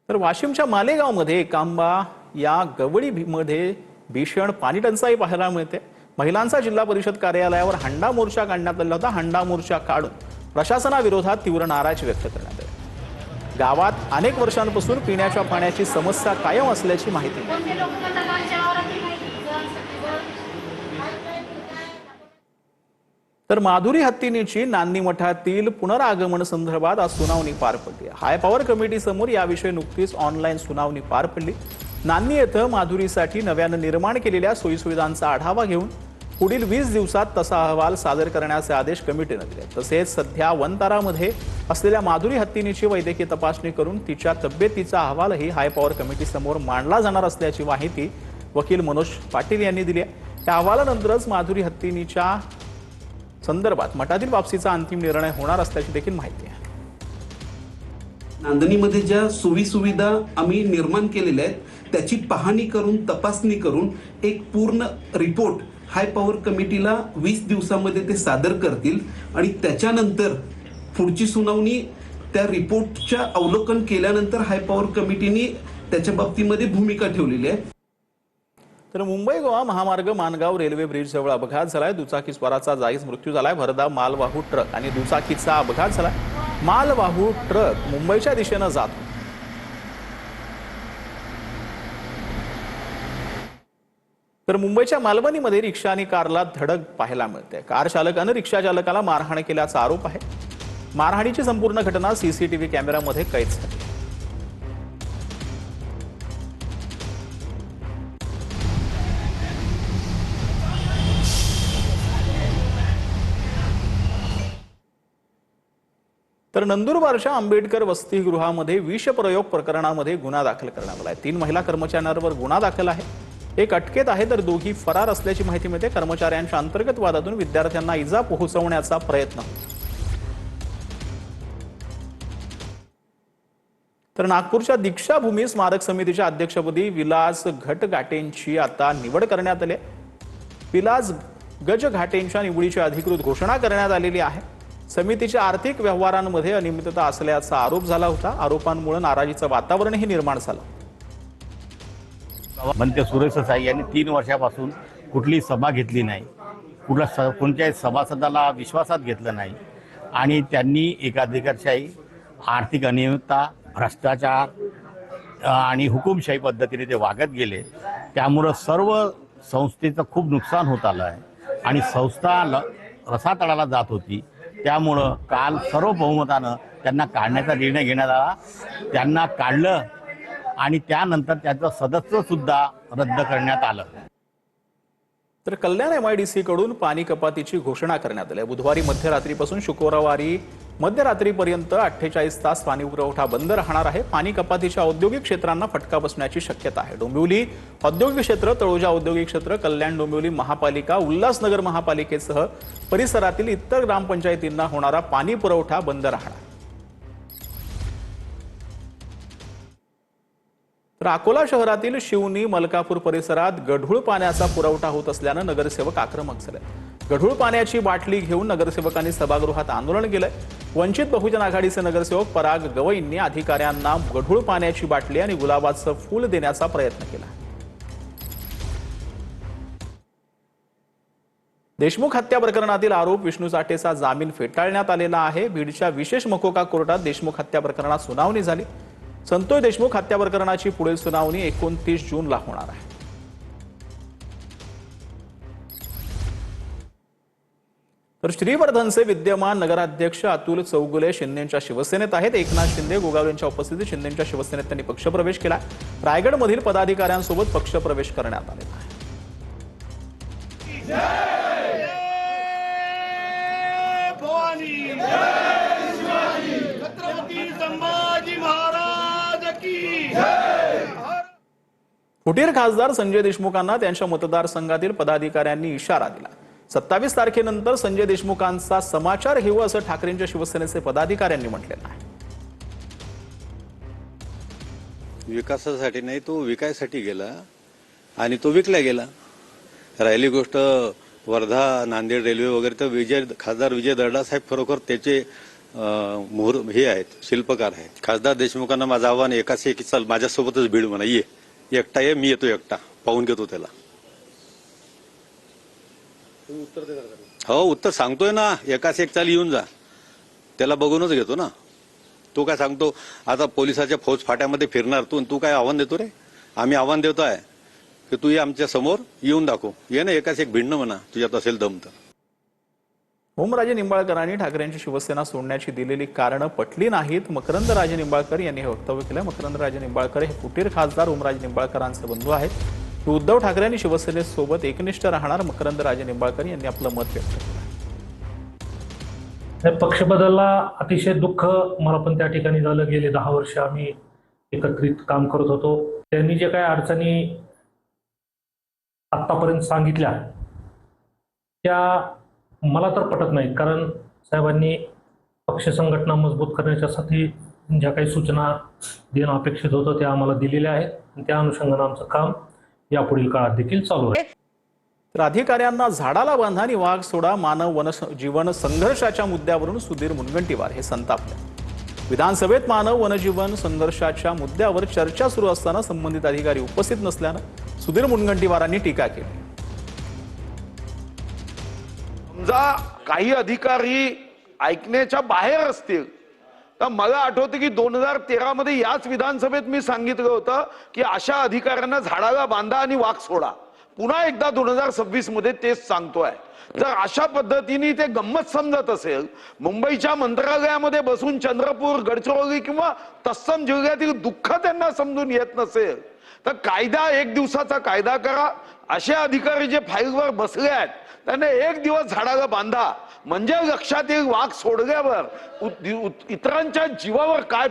तर वाशिमच्या मालेगावमध्ये एकांबा या गवळीमध्ये भीषण पाणी टंचाई पाहायला मिळते। महिलांचा जिल्हा परिषद कार्यालयावर हंडा मोर्चा काढण्यात आला होता। हंडा मोर्चा काढून प्रशासनाविरोधात तीव्र नाराजी व्यक्त करण्यात आली। गावात अनेक वर्षांपासून पिण्याच्या पाण्याची समस्या कायम असल्याची माहिती आहे। तर माधुरी हत्तीनीची नान्नी मठातील पुनरागमन संदर्भात आज सुनावणी पार पडली। हाय पॉवर कमिटी समोर याविषयी नुकतीच ऑनलाईन सुनावणी पार पडली। नान्नी येथे माधुरीसाठी नव्याने निर्माण केलेल्या सोयीसुविधांचा आढावा घेऊन पुढील 20 दिवसात तसा अहवाल सादर करण्याचे आदेश कमिटीने दिले। तसेच सध्या वनतारामध्ये असलेल्या माधुरी हत्तीनीची वैद्यकीय तपासणी करून तिच्या तब्येतीचा अहवालही हाय पॉवर कमिटी समोर मांडला जाणार असल्याची माहिती वकील मनोज पाटील यांनी दिली आहे। त्या अहवालानंतरच माधुरी हत्तीनीच्या संदर्भात मठातील वापसीचा अंतिम निर्णय होणार असल्याची देखील माहिती आहे। नांदणीमध्ये ज्या सुविधा आम्ही निर्माण केलेल्या आहेत त्याची पाहणी करून तपासणी करून एक पूर्ण रिपोर्ट हाय पॉवर कमिटीला 20 दिवसांमध्ये ते सादर करतील आणि त्याच्यानंतर पुढची सुनावणी त्या रिपोर्टच्या अवलोकन केल्यानंतर हाय पॉवर कमिटीने त्याच्या बाबतीमध्ये भूमिका ठेवलेली आहे। तर मुंबई गोवा महामार्ग मानगाव रेल्वे ब्रिज जवळ अपघात झालाय। दुचाकी स्वाराचा जागीच मृत्यू झालाय। भरधाव मालवाहू ट्रक आणि दुचाकीचा अपघात झालाय। मालवाहू ट्रक मुंबईच्या दिशेने जात होता। तर मुंबईच्या मालवणीमध्ये रिक्षा आणि कारला धडक पाहायला मिळते। कार चालकाने रिक्षा चालकाला मारहाण केल्याचा आरोप आहे। मारहाणीची संपूर्ण घटना सीसीटीव्ही कॅमेऱ्यामध्ये कैद झाली। तर नंदुरबारच्या आंबेडकर वसतिगृहामध्ये विषप्रयोग प्रकरणामध्ये गुन्हा दाखल करण्यात आला आहे। 3 महिला कर्मचाऱ्यांवर गुन्हा दाखल आहे। एक अटकेत आहे तर दोघी फरार असल्याची माहिती मिळते। कर्मचाऱ्यांच्या अंतर्गत वादातून विद्यार्थ्यांना इजा पोहोचवण्याचा प्रयत्न होता। तर नागपूरच्या दीक्षाभूमी स्मारक समितीच्या अध्यक्षपदी विलास घटघाटेंची आता निवड करण्यात आली आहे। विलास गजघाटेंच्या निवडीची अधिकृत घोषणा करण्यात आलेली आहे। समितीच्या आर्थिक व्यवहारांमध्ये अनियमितता असल्याचा आरोप झाला होता। आरोपांमुळे नाराजीचं वातावरणही निर्माण झालं। म्हणते सुरेश साई यांनी 3 वर्षापासून कुठली सभा घेतली नाही, कोणत्याही सभासदाला विश्वासात घेतलं नाही आणि त्यांनी एकाधिकारशाही, आर्थिक अनियमितता, भ्रष्टाचार आणि हुकुमशाही पद्धतीने ते वागत गेले। त्यामुळे सर्व संस्थेचं खूप नुकसान होत आलं आहे आणि संस्था रसातळाला जात होती। त्यामुळं काल सर्व बहुमतानं त्यांना काढण्याचा निर्णय घेण्यात आला। त्यांना काढलं आणि त्यानंतर त्याचं सदस्य सुद्धा रद्द करण्यात आलं। तर कल्याण MIDC कडून पाणी कपातीची घोषणा करण्यात आली। बुधवारी मध्यरात्रीपासून शुक्रवारी मध्यरात्रीपर्यंत 48 तास पाणी पुरवठा बंद राहणार आहे। पाणी कपातीच्या औद्योगिक क्षेत्रांना फटका बसण्याची शक्यता आहे। डोंबिवली औद्योगिक क्षेत्र, तळोजा औद्योगिक क्षेत्र, कल्याण डोंबिवली महापालिका, उल्हासनगर महापालिकेसह परिसरातील इतर ग्रामपंचायतींना होणारा पाणी पुरवठा बंद राहणार। तर अकोला शहरातील शिवनी मलकापूर परिसरात गढूळ पाण्याचा पुरवठा होत असल्याने नगरसेवक आक्रमक झाले। गढूळ पाण्याची बाटली घेऊन नगरसेवकांनी सभागृहात आंदोलन केलंय। वंचित बहुजन आघाडीचे नगरसेवक पराग गवईंनी अधिकाऱ्यांना गढूळ पाण्याची बाटली आणि गुलाबाचं फूल देण्याचा प्रयत्न केला। देशमुख हत्या प्रकरणातील आरोप विष्णू चाटेचा जामीन फेटाळण्यात आलेला आहे। बीडच्या विशेष मकोका कोर्टात देशमुख हत्या प्रकरणात सुनावणी झाली। संतोष देशमुख हत्या प्रकरणाची पुढील सुनावणी 29 जूनला होणार आहे। तर श्रीवर्धनचे विद्यमान नगराध्यक्ष अतुल चौगुले शिंदेच्या शिवसेनेत आहेत। एकनाथ शिंदे गोगावलेंच्या उपस्थितीत शिंदेच्या शिवसेनेत त्यांनी पक्षप्रवेश केला। रायगडमधील पदाधिकाऱ्यांसोबत पक्षप्रवेश करण्यात आलेला आहे। फुटीर खासदार संजय देशमुखांना त्यांच्या मतदारसंघातील पदाधिकाऱ्यांनी इशारा दिला। 27 तारखेनंतर संजय देशमुखांचा समाचार घेऊ असं ठाकरेंच्या शिवसेनेचे पदाधिकाऱ्यांनी म्हटलेलं आहे। विकासासाठी नाही, तो विकायसाठी गेला आणि तो विकला गेला। राहिली गोष्ट वर्धा नांदेड रेल्वे वगैरे, तर खासदार विजय दर्डा साहेब खरोखर त्याचे हे आहेत, शिल्पकार आहेत. खासदार देशमुखांना माझं आव्हान एकाच एक, चल माझ्यासोबतच बीड म्हणा, ये एकटा ये, मी येतो एकटा, पाहून घेतो त्याला. हो, उत्तर सांगतोय ना, एकाच एक चाल येऊन जा, त्याला बघूनच घेतो ना. तू काय सांगतो आता पोलिसाच्या फौज फाट्यामध्ये फिरणार तू काय आव्हान देतो रे? आम्ही आव्हान देतोय की तू ये आमच्या समोर येऊन दाखव, ये ना एकाच एक भिडणं म्हणा, तुझ्यात असेल दम तर. ओमराजे निंबाळकरांनी ठाकरेंची शिवसेना सोडण्याची दिलेली कारणं पटली नाहीत. मकरंदराजे निंबाळकर यांनी हे वक्तव्य केलं. मकरंदराजे निंबाळकर हे फुटीर खासदार ओमराजे निंबाळकरांचे बंधू आहेत. उद्धव ठाकरे यांनी शिवसेनेसोबत एकनिष्ठ राहणार, मकरंदराजे निंबाळकर यांनी आपलं मत व्यक्त केलं. पक्ष बदलला अतिशय दुःख मला पण त्या ठिकाणी झालं. गेले 10 वर्ष आम्ही एकत्रित काम करत होतो. त्यांनी जे काही अडचणी आतापर्यंत सांगितल्या त्या मला तर पटत नाहीत. कारण साहेबांनी पक्ष संघटना मजबूत करण्याच्यासाठी ज्या काही सूचना देणं अपेक्षित होतं त्या आम्हाला दिलेल्या आहेत. त्या अनुषंगाने आमचं काम यापुढील काळात देखील चालू आहे. तर अधिकाऱ्यांना झाडाला बांधा आणि वाघ सोडा, मानव वनजीवन संघर्षाच्या मुद्द्यावरून सुधीर मुनगंटीवार हे संतापले. विधानसभेत मानव वनजीवन संघर्षाच्या मुद्द्यावर चर्चा सुरू असताना संबंधित अधिकारी उपस्थित नसल्यानं सुधीर मुनगंटीवारांनी टीका केली. समजा काही अधिकारी ऐकण्याच्या बाहेर असतील तर मला आठवतं की 2013 मध्ये याच विधानसभेत मी सांगितलं होतं की अशा अधिकाऱ्यांना झाडाला बांधा आणि वाघ सोडा. पुन्हा एकदा 2026 मध्ये तेच सांगतोय. जर अशा पद्धतीने ते गंमत समजत असेल, मुंबईच्या मंत्रालयामध्ये बसून चंद्रपूर, गडचिरोली किंवा तत्सम जिल्ह्यातील दुःख त्यांना समजून येत नसेल तर कायदा, एक दिवसाचा कायदा करा. असे अधिकारी जे फाईलवर बसले आहेत त्यांना एक दिवस झाडाला बांधा, म्हणजे लक्षात येईल वाघ सोडल्यावर इतरांच्या जीवावर काय